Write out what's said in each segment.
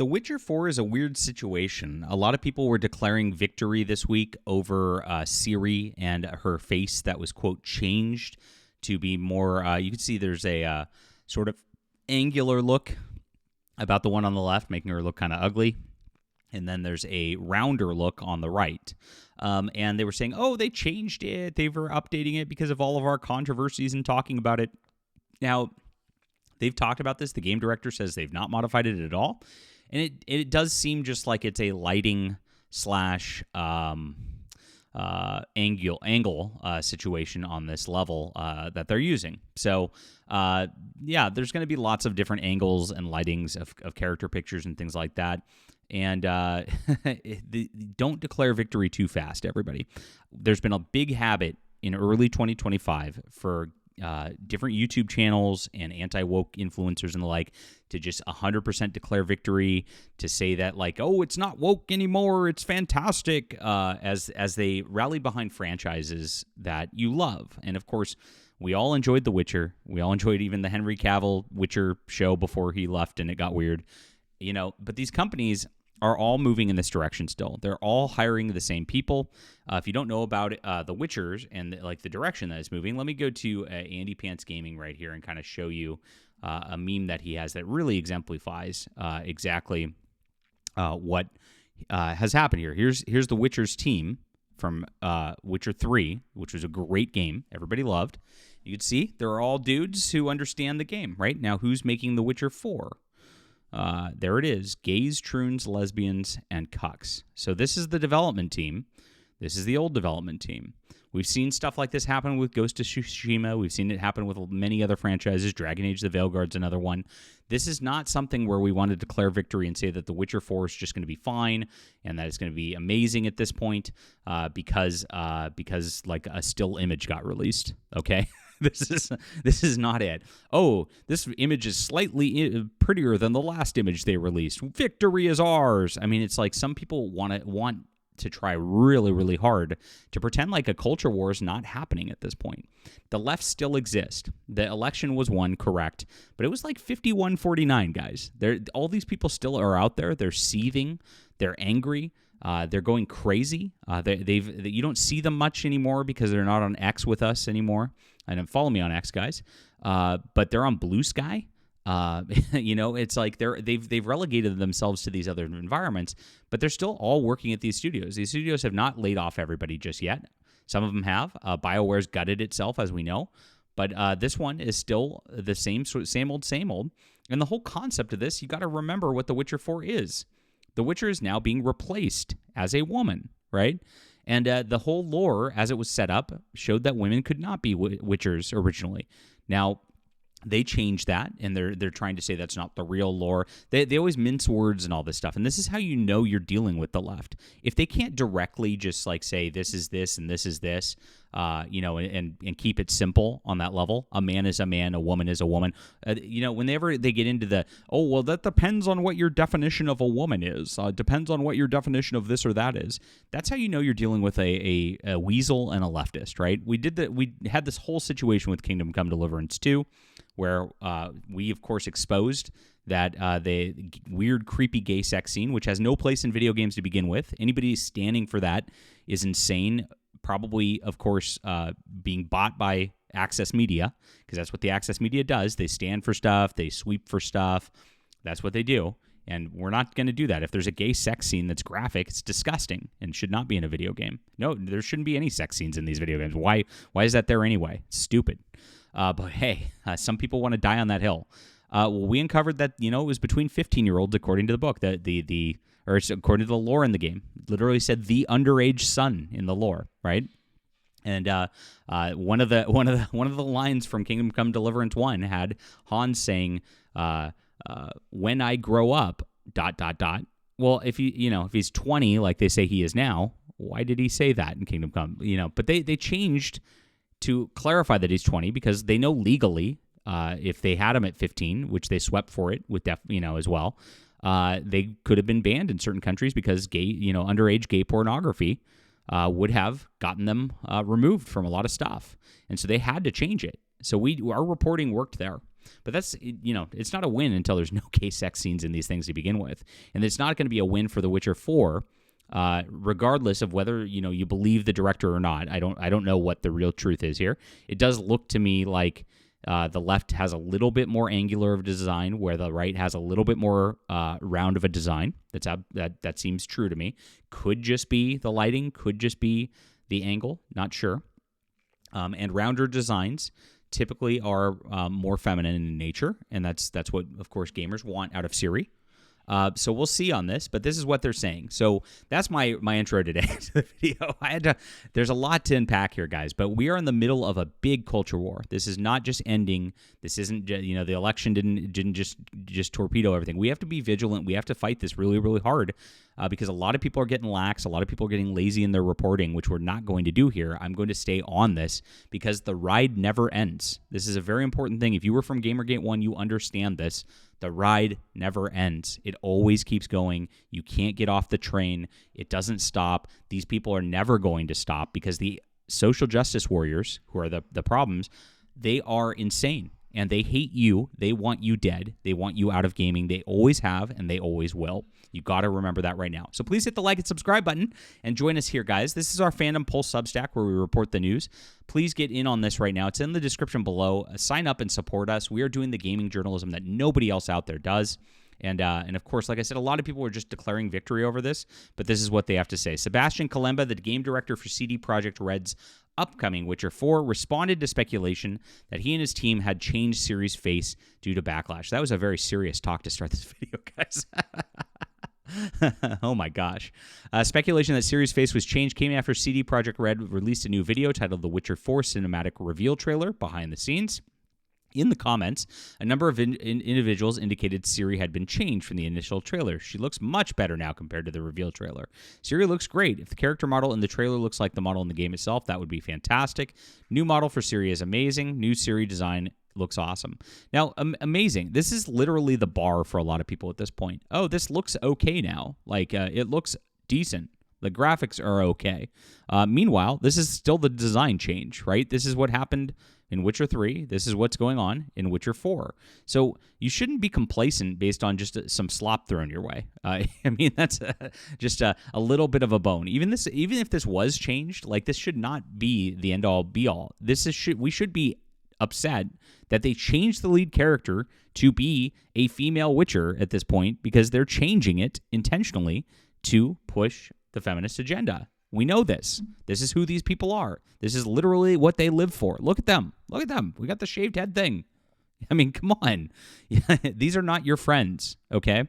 The Witcher 4 is a weird situation. A lot of people were declaring victory this week over Ciri and her face that was, quote, changed to be more, you can see there's a sort of angular look about the one on the left, making her look kind of ugly. And then there's a rounder look on the right. And they were saying, oh, they changed it. They were updating it because of all of our controversies and talking about it. Now, they've talked about this. The game director says they've not modified it at all. And it does seem just like it's a lighting slash angle situation on this level that they're using. So, yeah, there's going to be lots of different angles and lightings of character pictures and things like that. And don't declare victory too fast, everybody. There's been a big habit in early 2025 for different YouTube channels and anti-woke influencers and the like to just 100% declare victory, to say that, like, oh, it's not woke anymore, it's fantastic, as they rally behind franchises that you love. And of course, we all enjoyed The Witcher. We all enjoyed even the Henry Cavill Witcher show before he left and it got weird. But these companies are all moving in this direction still. They're all hiring the same people. If you don't know about The Witchers and the direction that it's moving, let me go to Andy Pants Gaming right here and kind of show you a meme that he has that really exemplifies exactly what has happened here. Here's The Witcher's team from Witcher 3, which was a great game. Everybody loved. You can see they're all dudes who understand the game, right? Now, who's making The Witcher 4? There it is. Gays, troons, lesbians, and cucks. So this is the development team. This is the old development team. We've seen stuff like this happen with Ghost of Tsushima. We've seen it happen with many other franchises. Dragon Age: The Veilguard's another one. This is not something where we want to declare victory and say that The Witcher 4 is just going to be fine and that it's going to be amazing at this point because like a still image got released. Okay. This is not it. Oh, this image is slightly prettier than the last image they released. Victory is ours. I mean, it's like some people want to try really, really hard to pretend like a culture war is not happening at this point. The left still exists. The election was won, correct, but it was like 51-49, guys. All these people still are out there. They're seething. They're angry. They're going crazy. You don't see them much anymore because they're not on X with us anymore. And follow me on X, guys. But they're on Blue Sky. It's like they've relegated themselves to these other environments, but they're still all working at these studios. These studios have not laid off everybody just yet. Some of them have. BioWare's gutted itself, as we know. But this one is still the same old. And the whole concept of this, you got to remember what The Witcher 4 is. The Witcher is now being replaced as a woman, right? And the whole lore, as it was set up, showed that women could not be Witchers originally. Now, they changed that, and they're trying to say that's not the real lore. They always mince words and all this stuff, and this is how you know you're dealing with the left. If they can't directly just like say this is this and this is this, and keep it simple on that level. A man is a man, a woman is a woman. Whenever they get into the that depends on what your definition of a woman is. Depends on what your definition of this or that is. That's how you know you're dealing with a weasel and a leftist, right? We had this whole situation with Kingdom Come Deliverance 2. Where we, of course, exposed that the weird, creepy gay sex scene, which has no place in video games to begin with. Anybody standing for that is insane. Probably, of course, being bought by Access Media, because that's what the Access Media does. They stand for stuff. They sweep for stuff. That's what they do. And we're not going to do that. If there's a gay sex scene that's graphic, it's disgusting and should not be in a video game. No, there shouldn't be any sex scenes in these video games. Why is that there anyway? It's stupid. But hey, some people want to die on that hill. We uncovered that it was between 15-year-olds according to the book. Or it's according to the lore in the game. It literally said the underage son in the lore, right? And one of the lines from Kingdom Come Deliverance 1 had Han saying, "When I grow up, ... Well, if he's 20, like they say he is now, why did he say that in Kingdom Come? But they changed to clarify that he's 20 because they know legally if they had him at 15, which they swept for it with as well, they could have been banned in certain countries because underage gay pornography would have gotten them removed from a lot of stuff, and so they had to change it. So our reporting worked there. But that's, it's not a win until there's no gay sex scenes in these things to begin with. And it's not going to be a win for The Witcher 4, regardless of whether, you believe the director or not. I don't know what the real truth is here. It does look to me like the left has a little bit more angular of a design, where the right has a little bit more round of a design. That seems true to me. Could just be the lighting, could just be the angle, not sure. And rounder designs typically are more feminine in nature, and that's what, of course, gamers want out of Ciri. So we'll see on this, but this is what they're saying. So that's my intro today to the video. There's a lot to unpack here, guys, but we are in the middle of a big culture war. This is not just ending. This isn't, the election didn't just torpedo everything. We have to be vigilant. We have to fight this really, really hard because a lot of people are getting lax. A lot of people are getting lazy in their reporting, which we're not going to do here. I'm going to stay on this because the ride never ends. This is a very important thing. If you were from Gamergate 1, you understand this. The ride never ends. It always keeps going. You can't get off the train. It doesn't stop. These people are never going to stop because the social justice warriors, who are the problems, they are insane. And they hate you. They want you dead. They want you out of gaming. They always have, and they always will. You got to remember that right now. So please hit the like and subscribe button and join us here, guys. This is our Fandom Pulse Substack where we report the news. Please get in on this right now. It's in the description below. Sign up and support us. We are doing the gaming journalism that nobody else out there does. And of course, like I said, a lot of people were just declaring victory over this, but this is what they have to say. Sebastian Kalemba, the game director for CD Projekt Red's upcoming Witcher 4, responded to speculation that he and his team had changed Ciri's face due to backlash. That was a very serious talk to start this video, guys. Oh my gosh. Speculation that Ciri's face was changed came after CD Projekt Red released a new video titled The Witcher 4 Cinematic Reveal Trailer Behind the Scenes. In the comments, a number of individuals indicated Ciri had been changed from the initial trailer. She looks much better now compared to the reveal trailer. Ciri looks great. If the character model in the trailer looks like the model in the game itself, that would be fantastic. New model for Ciri is amazing. New Ciri design looks awesome. Now, amazing. This is literally the bar for a lot of people at this point. Oh, this looks okay now. Like, it looks decent. The graphics are okay. Meanwhile, this is still the design change, right? This is what happened in Witcher 3. This is what's going on in Witcher 4. So you shouldn't be complacent based on just some slop thrown your way. I mean, that's just a little bit of a bone. Even if this was changed, like, this should not be the end-all, be-all. We should be upset that they changed the lead character to be a female Witcher at this point because they're changing it intentionally to push the feminist agenda. We know this. This is who these people are. This is literally what they live for. Look at them. Look at them. We got the shaved head thing. I mean, come on. These are not your friends, okay?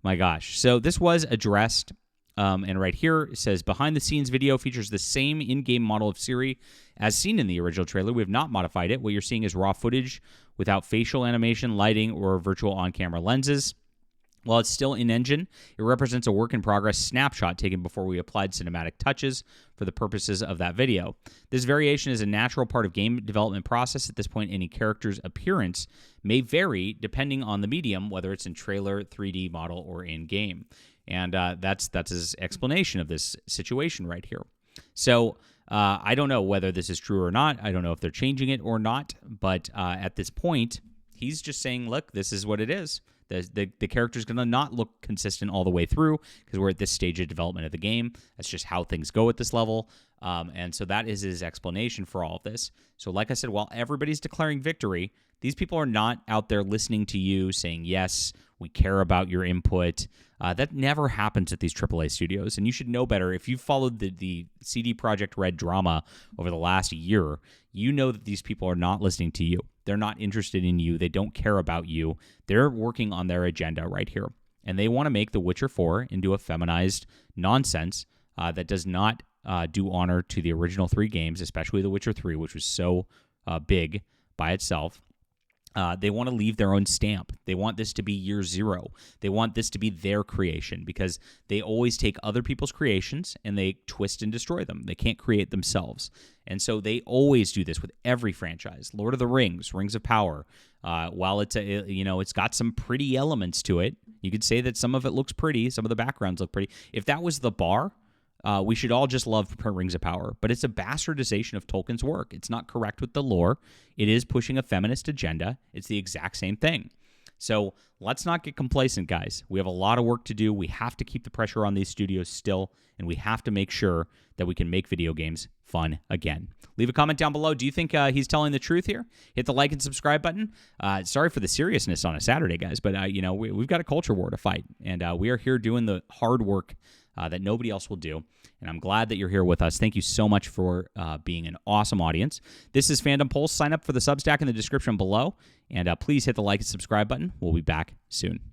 My gosh. So this was addressed, and right here it says, behind-the-scenes video features the same in-game model of Ciri as seen in the original trailer. We have not modified it. What you're seeing is raw footage without facial animation, lighting, or virtual on-camera lenses. While it's still in-engine, it represents a work-in-progress snapshot taken before we applied cinematic touches for the purposes of that video. This variation is a natural part of game development process. At this point, any character's appearance may vary depending on the medium, whether it's in trailer, 3D model, or in-game. And that's his explanation of this situation right here. So I don't know whether this is true or not. I don't know if they're changing it or not. But at this point, he's just saying, look, this is what it is. The character's going to not look consistent all the way through because we're at this stage of development of the game. That's just how things go at this level. And so that is his explanation for all of this. So like I said, while everybody's declaring victory, these people are not out there listening to you saying, yes, we care about your input. That never happens at these AAA studios, and you should know better. If you've followed the CD Projekt Red drama over the last year, you know that these people are not listening to you. They're not interested in you. They don't care about you. They're working on their agenda right here, and they want to make The Witcher 4 into a feminized nonsense that does not do honor to the original 3 games, especially The Witcher 3, which was so big by itself. They want to leave their own stamp. They want this to be year 0. They want this to be their creation because they always take other people's creations and they twist and destroy them. They can't create themselves. And so they always do this with every franchise. Lord of the Rings, Rings of Power, while it's got some pretty elements to it, you could say that some of it looks pretty, some of the backgrounds look pretty. If that was the bar, we should all just love Rings of Power, but it's a bastardization of Tolkien's work. It's not correct with the lore. It is pushing a feminist agenda. It's the exact same thing. So let's not get complacent, guys. We have a lot of work to do. We have to keep the pressure on these studios still, and we have to make sure that we can make video games fun again. Leave a comment down below. Do you think he's telling the truth here? Hit the like and subscribe button. Sorry for the seriousness on a Saturday, guys, but we've got a culture war to fight, and we are here doing the hard work that nobody else will do. And I'm glad that you're here with us. Thank you so much for being an awesome audience. This is Fandom Pulse. Sign up for the Substack in the description below. And please hit the like and subscribe button. We'll be back soon.